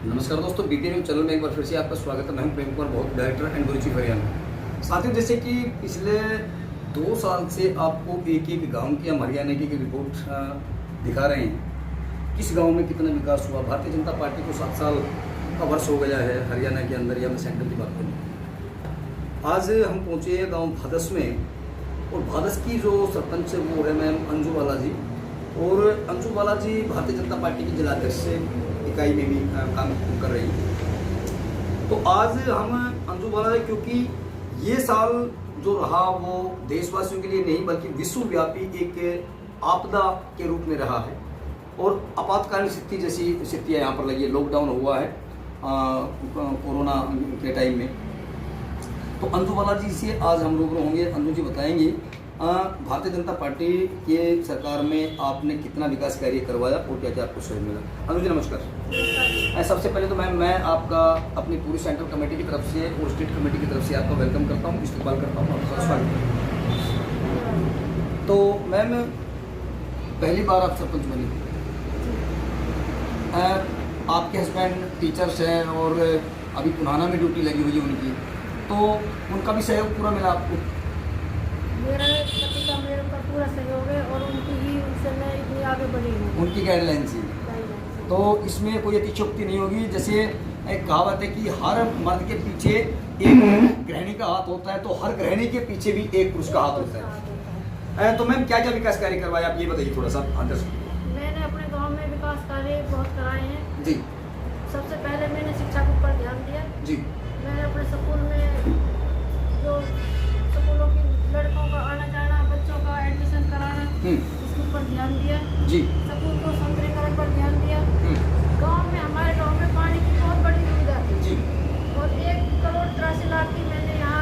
नमस्कार दोस्तों, BT news channel में एक बार फिर से आपका स्वागत है। मैं हूं प्रेम कुमार, बहुत डायरेक्टर एंड गुरुची हरियाणा। साथियों, जैसे कि पिछले 2 साल से आपको एक एक गांव की, हम हरियाणा की रिपोर्ट दिखा रहे हैं। किस गांव में कितना विकास हुआ। भारतीय जनता पार्टी को 7 साल का वर्ष हो गया है हरियाणा के अंदर, या मैं सेंटर की बात करूँ। आज हम पहुँचे हैं गाँव भादस में, और भादस की जो सरपंच है वो है मैम अंजू बाला जी। और अंजू बाला जी भारतीय जनता पार्टी की जिलाध्यक्ष इकाई में भी काम कर रही है। तो आज हम अंजू बाला, क्योंकि ये साल जो रहा वो देशवासियों के लिए नहीं बल्कि विश्वव्यापी एक आपदा के रूप में रहा है, और आपातकालीन स्थिति जैसी स्थितियाँ यहाँ पर लगी है। लॉकडाउन हुआ है कोरोना के टाइम में। तो अंजू बाला जी से आज हम रूबरू होंगे। अंजू जी बताएंगे भारतीय जनता पार्टी के सरकार में आपने कितना विकास कार्य करवाया और क्या क्या आपको सहयोग मिला। अंजू जी नमस्कार। सबसे पहले तो मैं आपका अपनी पूरी सेंट्रल कमेटी की तरफ से और स्टेट कमेटी की तरफ से आपका वेलकम करता हूँ, इस्तेमाल करता हूँ, आपका स्वागत करता हूँ। तो मैम, पहली बार आप सरपंच बनी, आपके हस्बैंड टीचर्स हैं और अभी पुनाना में ड्यूटी लगी हुई है उनकी, तो उनका भी सहयोग पूरा मिला आपको? मेरे पति का मेरे ऊपर पूरा सहयोग है, और उनकी ही उनसे मैं इतनी आगे बढ़ी हूँ, उनकी गाइडलाइन से। तो इसमें कोई अतिशयोक्ति नहीं होगी। जैसे एक कहावत है कि हर मर्द के पीछे एक गृहिणी का हाथ होता है, तो हर गृहिणी के पीछे भी एक पुरुष का हाथ होता है। तो मैम क्या क्या विकास कार्य करवाया, आप ये बताइए थोड़ा सा अंदर से। मैंने अपने गांव में विकास कार्य बहुत कराए हैं जी। सबसे पहले मैंने शिक्षा के ऊपर ध्यान दिया जी। मैंने अपने स्कूल में जो स्कूलों की लड़कों का आना जाना, बच्चों का एडमिशन कराना, इसके ऊपर ध्यान दिया जी। स्कूल को सौंदर्यीकरण पर ध्यान दिया। गांव में, हमारे गांव में पानी की बहुत बड़ी सुविधा थी जी। और 1 करोड़ 83 लाख की मैंने यहाँ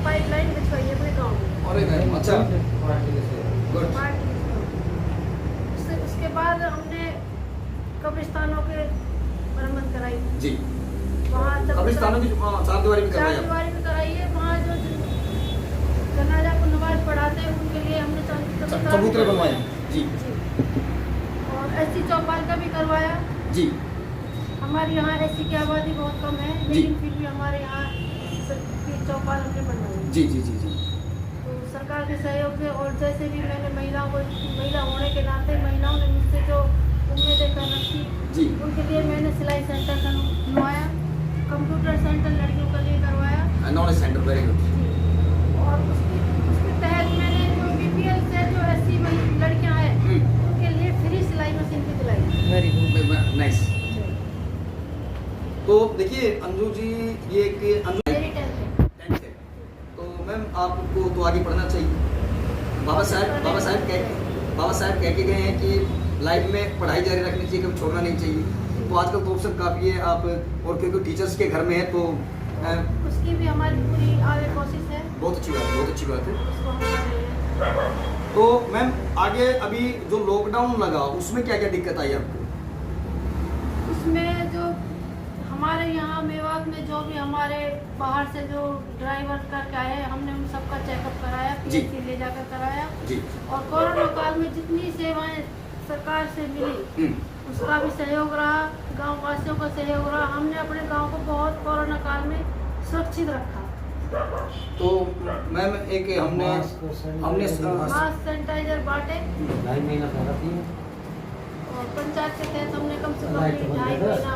पाइपलाइन बिछवाई है अपने गाँव में। और अच्छा, गुड। उसके बाद हमने कब्रिस्तानों के मरम्मत कराई जी। वहाँ कब्रिस्तानों की चारदीवारी भी करवाई आप? चारदीवारी भी कराई है। वहाँ जो जनाजा को नमाज पढ़ाते हैं उनके लिए हमने चबूतरे बनवाए। जी। और ऐसी चौपाल का भी करवाया जी। हमारे यहाँ ऐसी की आबादी बहुत कम है, लेकिन फिर भी हमारे यहाँ की चौपाल हमने बनवाई। जी जी जी जी। तो सरकार के सहयोग से, और जैसे भी मैंने महिला होने के नाते महिलाओं ने मुझसे जो उम्मीदें कर रखी जी, उनके लिए मैंने सिलाई सेंटर बनवाया, कंप्यूटर सेंटर लड़कियों के लिए करवाया, नॉलेज सेंटर, वेरी गुड। और उसके तहत मैंने जो बीपीएल से जो ऐसी लड़कियां हैं उनके लिए फ्री सिलाई मशीन की दिलाई। Very good, nice. तो देखिए अंजू जी, ये कि अंजू मेरी 10th है। तो मैम आपको तो आगे पढ़ना चाहिए। बाबा साहब कह के गए हैं कि लाइफ में पढ़ाई जारी रखनी चाहिए, कभी छोड़ना नहीं चाहिए। तो आजकल तो ऑप्शन काफ़ी है आप, और क्योंकि टीचर्स के घर में है तो उसकी भी हमारी पूरी आगे कोशिश है। बहुत अच्छी बात है, बहुत अच्छी बात है। उसको हम कर रहे हैं। तो मैम आगे अभी जो लॉकडाउन लगा उसमें क्या क्या दिक्कत आई आपको? उसमें जो हमारे यहाँ मेवात में जो भी हमारे बाहर से जो ड्राइवर करके आए हैं, हमने उन सबका चेकअप कराया, पीएचसी ले जाकर कराया जी। और कोरोना काल में जितनी सेवाएं सरकार से मिली उसका भी सहयोग रहा, गांव वासियों का सहयोग रहा। हमने अपने गांव को बहुत कोरोना काल में सुरक्षित रखा। तो मैम एक हमने मास्क सैनिटाइजर बांटे, 2.5 महीना पहला थी, और पंचायत के तहत हमने कम से कम 2.5 महीना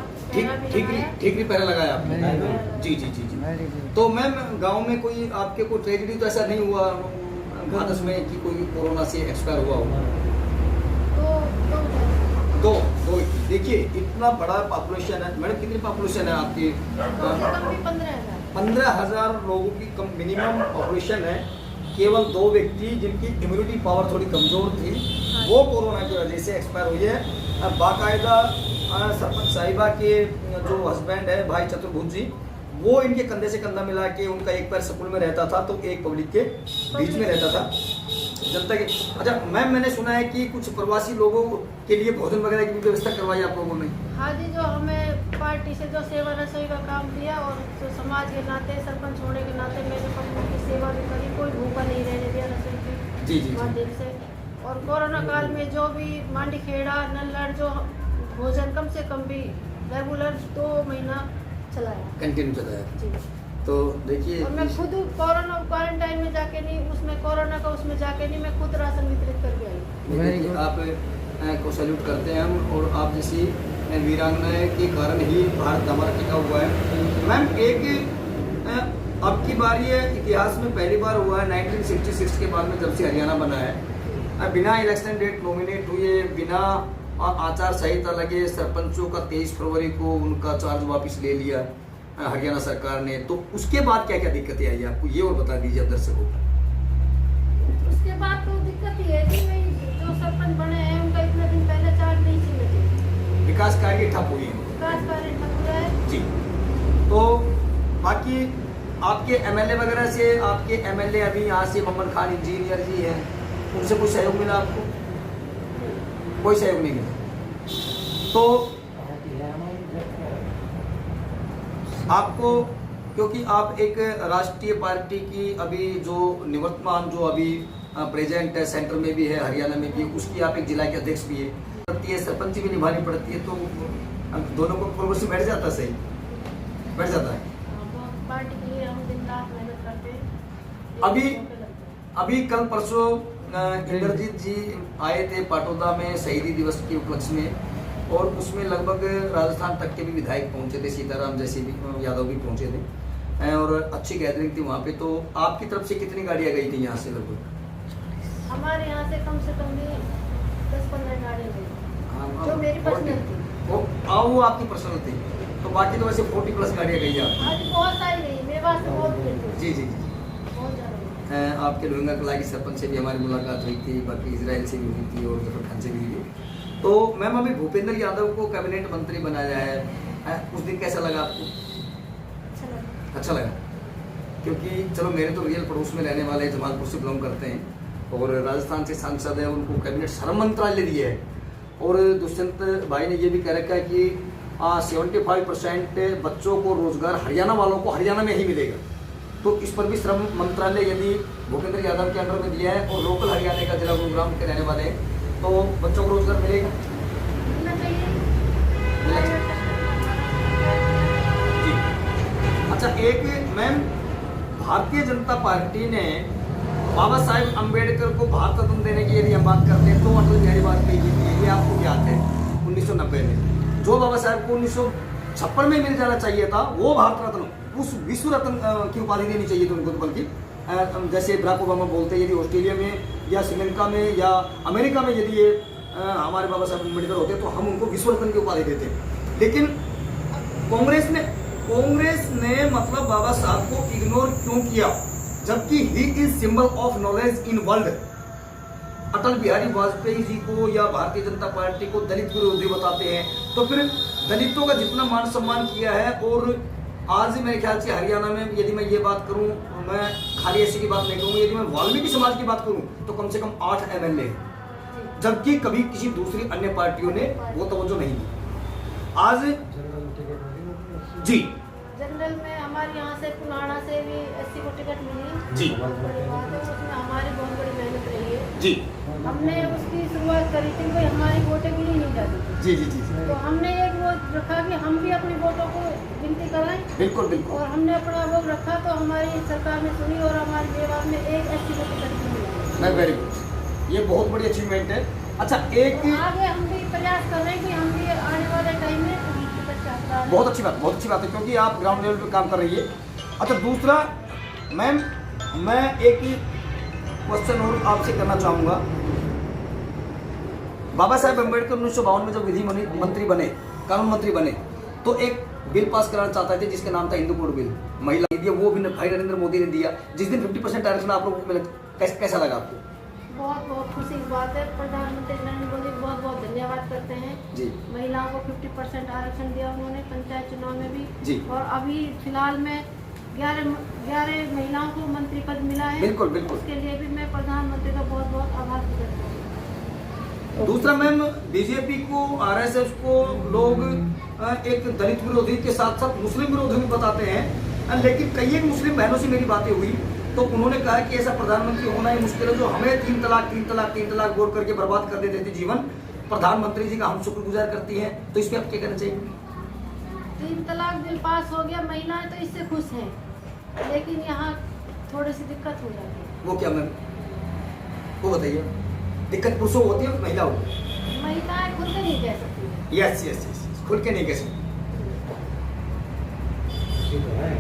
ठीक पहले लगाया आपने। जी जी जी जी। तो मैम गांव में कोई आपके कोई ट्रेजेडी तो ऐसा नहीं हुआ भादस में कि कोई कोरोना से एक्सपायर हुआ हो? दो। देखिए इतना बड़ा पॉपुलेशन है मैडम, कितनी पॉपुलेशन है आपकी? 15,000 लोगों की मिनिमम पॉपुलेशन है। केवल 2 व्यक्ति जिनकी इम्यूनिटी पावर थोड़ी कमजोर थी वो कोरोना की वजह से एक्सपायर हुई है। बाकायदा सरपंच साहिबा के जो हस्बैंड है भाई चतुर्भुज जी, वो इनके कंधे से कंधा मिला के, उनका एक पैर स्कूल में रहता था तो एक पब्लिक के बीच में रहता था जब तक। अच्छा मैम, मैंने सुना है कि कुछ प्रवासी लोगों के लिए भोजन वगैरह की व्यवस्था करवाई आप लोगों ने? हाँ जी, जो हमें पार्टी से जो सेवा रसोई का काम दिया, और जो समाज के नाते, सरपंच होने के नाते मैंने पब्लिक की सेवा भी करी, कोई भूखा नहीं रहने दिया रसोई के जी जी माध्यम से। और कोरोना काल में जो भी मांडी खेड़ा नल्लड़ जो भोजन कम से कम भी रेगुलर 2 महीना चलाया। कंटिन्यू चलाया। जी। तो देखिए और मैं खुद कोरोना क्वारंटाइन में जाके नहीं, उसमें कोरोना का उसमें जाके नहीं, मैं खुद राशन वितरित करके आई। देखिए आप को सैल्यूट करते हैं हम, और आप जैसी वीरांगना के कारण ही भारत हमारा टिका हुआ है। मैम एक अब की बार ये इतिहास में पहली बार हुआ है 1966 के बाद में, जब से हरियाणा बना है, बिना इलेक्शन डेट नॉमिनेट हुए, बिना आचार संहिता लगे, सरपंचों का 23 फरवरी को उनका चार्ज वापस ले लिया हरियाणा सरकार ने। तो उसके बाद क्या क्या दिक्कतें आई आपको, ये और बता दीजिए आप दर्शकों को। उसके बाद तो दिक्कत ही है कि भाई जो सरपंच बने हैं उनका इतने दिन पहले चार्ज नहीं छीने थे, विकास कार्य ठप हुए हैं। विकास कार्य ठप हुआ है। जी। तो बाकी आपके एमएलए वगैरह से, आपके एमएलए अभी यहाँ से मोहम्मद खान इंजीनियर जी हैं, उनसे कुछ सहयोग मिला आपको? कोई सहयोग नहीं मिला। तो आपको, क्योंकि आप एक राष्ट्रीय पार्टी की अभी जो निवर्तमान जो अभी प्रेजेंट है, सेंटर में भी है, हरियाणा में भी है, उसकी आप एक जिला के अध्यक्ष भी है, सरपंच भी निभानी पड़ती है, तो दोनों को प्रोग्रेस बैठ जाता, सही बैठ जाता है। पार्टी के लिए हम दिन रात मेहनत करते हैं। अभी कल परसों इंद्रजीत जी आए थे पाटोदा में शहीदी दिवस के उपलक्ष्य में, और उसमें लगभग राजस्थान तक के भी विधायक पहुंचे थे, सीताराम जैसे भी यादव भी पहुंचे थे, और अच्छी गैदरिंग थी वहाँ पे। तो आपकी तरफ से कितनी गाड़ियाँ गई थी यहाँ से? लगभग हमारे यहाँ से कम भी 10-15 गाड़ियाँ गई, जो मेरी पर्सनल थी। वो आपकी पर्सनल थी, तो बाकी तो वैसे 40+ गाड़ियाँ गई आप? आज बहुत सारी गई, मेरे पास तो बहुत गई। जी जी जी। बहुत ज़्यादा। आपके लोहिंगा कला की सरपंच से भी हमारी मुलाकात हुई थी, बाकी इजराइल से भी हुई थी, और जफर खान से भी हुई थी। तो मैम अभी भूपेंद्र यादव को कैबिनेट मंत्री बनाया है, उस दिन कैसा लगा आपको? अच्छा लगा, क्योंकि चलो मेरे तो रियल पड़ोस में रहने वाले जमालपुर से बिलोंग करते हैं, और राजस्थान से सांसद है, उनको कैबिनेट श्रम मंत्रालय दिया है, और दुष्यंत भाई ने ये भी कह रखा है कि 75% बच्चों को रोजगार हरियाणा वालों को हरियाणा में ही मिलेगा। तो इस पर भी श्रम मंत्रालय यदि भूपेंद्र यादव के अंडर में दिया है, और लोकल हरियाणा का जिला गुरुग्राम के रहने वाले हैं, तो बच्चों को रोजगार मिलेगा। जी। अच्छा, एक मैम भारतीय जनता पार्टी ने बाबा साहेब अम्बेडकर को भारत रत्न देने की यदि हम बात करते हैं, तो अटल बिहारी वाजपेयी जी की, ये आपको याद है 1990 में जो बाबा साहेब को 1956 में मिल जाना चाहिए था, वो भारत रत्न, उस विश्व रत्न की उपाधि देनी चाहिए थी उनको। तो बल्कि जैसे बराक ओबामा बोलते हैं, यदि ऑस्ट्रेलिया में या श्रीलंका में या अमेरिका में यदि ये हमारे बाबा साहेब अम्बेडकर होते तो हम उनको विश्व रत्न की उपाधि देते। लेकिन कांग्रेस ने मतलब बाबा साहब को इग्नोर क्यों किया, जबकि he is symbol of knowledge in world. Atal Bihari Vajpayee ji को या भारतीय जनता पार्टी को दलित विरोधी बताते हैं, तो फिर दलितों का जितना मान सम्मान किया है, और आज मेरे ख्याल से हरियाणा में यदि मैं ये बात करूं, मैं खाली ऐसी की बात नहीं करूंगा, यदि मैं वाल्मीकि समाज की बात करूं तो कम से कम 8 MLA, जबकि कभी किसी दूसरी अन्य पार्टियों ने वो तवज्जो नहीं दी। आज जी जनरल में हमारे यहाँ से पुनाड़ा से भी SC को टिकट मिली जी, बहुत बड़ी बात है, उसमें हमारी बहुत बड़ी मेहनत रही है जी। हमने उसकी शुरुआत करी थी, कोई हमारी वोटें गिनी नहीं जाती थी। जी जी जी, तो हमने एक वो रखा कि हम भी अपनी वोटों को गिनती कराएं। बिल्कुल बिल्कुल। और हमने अपना वो रखा, तो हमारी सरकार ने सुनी, और हमारे मेवाड़ में एक SC को टिकट मिली। वेरी गुड, ये बहुत बड़ी अचीवमेंट है। अच्छा, एक तो आगे हम भी प्रयास कर रहे हैं कि हम भी आने वाले टाइम में बहुत अच्छी बात है, क्योंकि आप ग्राउंड लेवल पे काम कर रही है। अच्छा, दूसरा मैम, मैं एक क्वेश्चन और आपसे करना चाहूँगा। बाबा साहेब अम्बेडकर 1952 में जब विधि मंत्री बने, कानून मंत्री बने, तो एक बिल पास कराना चाहते थे जिसका नाम था हिंदू कोड बिल। महिला दिया, वो भी भाई नरेंद्र मोदी ने दिया। जिस दिन 50% आरक्षण आप लोगों को मिला, कैसा लगा आपको? बहुत खुशी की बात है। प्रधानमंत्री नरेंद्र मोदी को बहुत धन्यवाद करते हैं जी। महिलाओं को 50% आरक्षण दिया उन्होंने पंचायत चुनाव में भी जी। और अभी फिलहाल में 11 महिलाओं को मंत्री पद मिला है। बिल्कुल बिल्कुल। उसके लिए भी मैं प्रधानमंत्री का बहुत आभार व्यक्त करता हूँ। दूसरा मैम, बीजेपी को, RSS को लोग एक दलित विरोधी के साथ साथ मुस्लिम विरोधी भी बताते हैं, लेकिन कई एक मुस्लिम बहनों से मेरी बातें हुई तो उन्होंने कहा कि ऐसा प्रधानमंत्री होना ही मुश्किल है जो हमें 3 तलाक बोल करके बर्बाद कर देते थे जीवन। प्रधानमंत्री जी का हम शुक्रगुजार करती हैं, तो इस पर आप क्या कहना चाहिए? 3 तलाक बिल पास हो गया, महिलाएं तो इससे खुश हैं, लेकिन यहाँ थोड़ी सी दिक्कत हो जाती है। वो क्या मैम, वो बताइए। दिक्कत पुरुषों को होती है महिलाओं को? महिलाएं खुल के नहीं कह सकती। यस यस यस, खुल के नहीं कह सकती।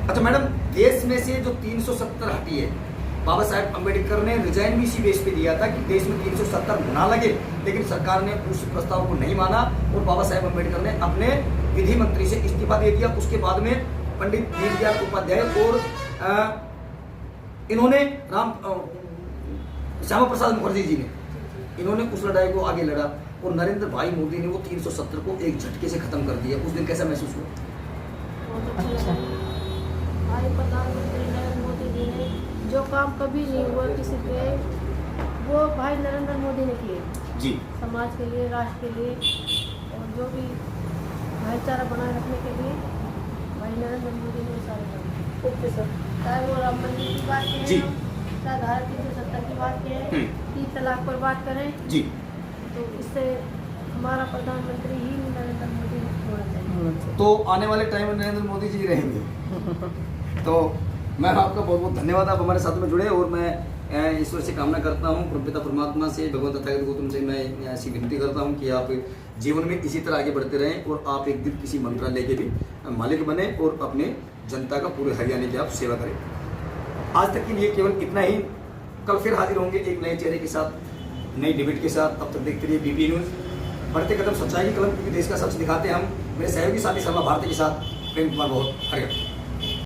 अच्छा मैडम, देश में से जो 370 हटी है, बाबा साहेब अम्बेडकर ने रिजाइन भी इसी बेस पे दिया था कि देश में 370 ना लगे, लेकिन सरकार ने उस प्रस्ताव को नहीं माना और बाबा साहेब अम्बेडकर ने अपने विधि मंत्री से इस्तीफा दे दिया। उसके बाद में पंडित दीनदयाल उपाध्याय और इन्होंने श्यामा प्रसाद मुखर्जी जी ने इन्होंने उस लड़ाई को आगे लड़ा और नरेंद्र भाई मोदी ने वो 370 को एक झटके से खत्म कर दिया। उस दिन कैसा महसूस हुआ? अच्छा, भाई प्रधानमंत्री नरेंद्र मोदी जी ने जो काम कभी नहीं हुआ किसी पे, वो भाई नरेंद्र मोदी ने किए जी, समाज के लिए, राष्ट्र के लिए, और जो भी भाईचारा बनाए रखने के लिए भाई नरेंद्र मोदी ने सारे काम। ओके सर, चाहे वो राम मंदिर की बात जी, करें, चाहे धारा 370 की बात करें, 3 तलाक पर बात करें जी, तो इससे हमारा प्रधानमंत्री ही नरेंद्र मोदी होना चाहिए। तो आने वाले टाइम में नरेंद्र मोदी जी रहेंगे। तो मैम आपका बहुत बहुत धन्यवाद, आप हमारे साथ में जुड़े, और मैं ईश्वर से कामना करता हूँ, परमपिता परमात्मा से, भगवान तथागत गौतम से मैं ऐसी विनती करता हूँ कि आप जीवन में इसी तरह आगे बढ़ते रहें और आप एक दिन किसी मंत्रालय के भी मालिक बने और अपने जनता का पूरे हरियाणा की आप सेवा करें। आज तक के लिए केवल इतना ही। कल फिर हाजिर होंगे एक नए चेहरे के साथ, नई डिबेट के साथ। तब तक देखते रहिए बीपी न्यूज़। बढ़ते कदम सच्चाई की कलम, क्योंकि देश का सच दिखाते हैं हम। मेरे सहयोगी साथी शर्मा भारती के साथ प्रेम कुमार बहुत। हरियाणा।